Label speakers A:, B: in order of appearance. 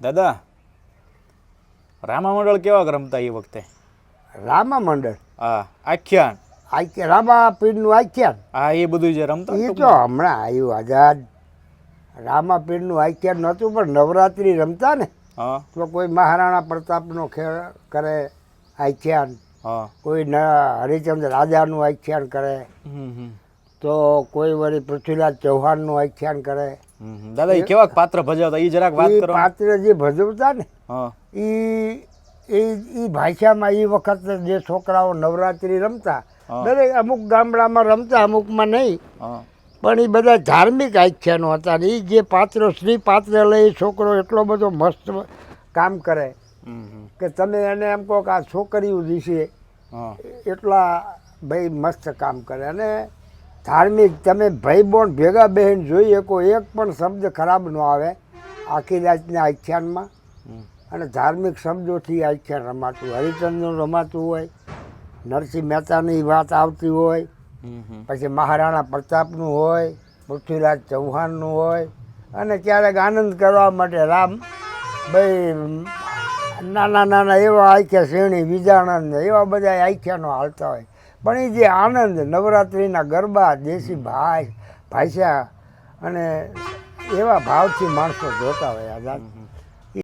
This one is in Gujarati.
A: દાદા રામા મંડળ કેવા રમતા એ વખતે?
B: રામા મંડળ
A: હા, આખ્યાન.
B: રામા પીરનું આખ્યાન.
A: હા, એ બધું જે રમતા
B: એ તો હમણાં આવ્યું આઝાદ. રામા પીરનું આખ્યાન નહોતું, પણ નવરાત્રિ રમતા ને
A: હા
B: તો કોઈ મહારાણા પ્રતાપનો ખેલ કરે આખ્યાન,
A: હા.
B: કોઈ હરિચંદ્ર રાજાનું આખ્યાન કરે, તો કોઈ વળી પૃથ્વીરાજ ચૌહાણનું આખ્યાન કરે.
A: દાદા એ કેવા પાત્ર ભજવતા એ જરાક વાત
B: એ
A: કરો.
B: પાત્ર જે ભજવતા ને
A: હા
B: એ ભાષામાં એ વખત જે છોકરાઓ નવરાત્રિ રમતા,
A: હા.
B: દરેક અમુક ગામડામાં રમતા, અમુકમાં નહીં,
A: હા
B: પણ એ બધા ધાર્મિક આખ્યાનો હતા. ને એ જે પાત્રો સ્ત્રી પાત્ર લઈ છોકરો એટલો બધો મસ્ત કામ કરે કે તમે એને એમ કહો કે આ છોકરીઓ દિશે
A: હા
B: એટલા ભાઈ મસ્ત કામ કરે. અને ધાર્મિક તમે ભાઈ બોન ભેગા બહેન જોઈ શકો, એક પણ શબ્દ ખરાબ ન આવે આખી રાતના આખ્યાનમાં. અને ધાર્મિક શબ્દોથી આખ્યાન રમાતું, હરિચંદ્રનું રમાતું હોય, નરસિંહ મહેતાની વાત આવતી હોય, પછી મહારાણા પ્રતાપનું હોય, પૃથ્વીરાજ ચૌહાણનું હોય, અને ક્યારેક આનંદ કરવા માટે રામ ભાઈ નાના નાના એવા આખ્યા શ્રેણી વિજાણંદ એવા બધા આખ્યાનો હાલતા હોય. પણ એ જે આનંદ નવરાત્રિના ગરબા, દેશી ભાષા અને એવા ભાવથી માણસો જોતા હોય આઝાદ.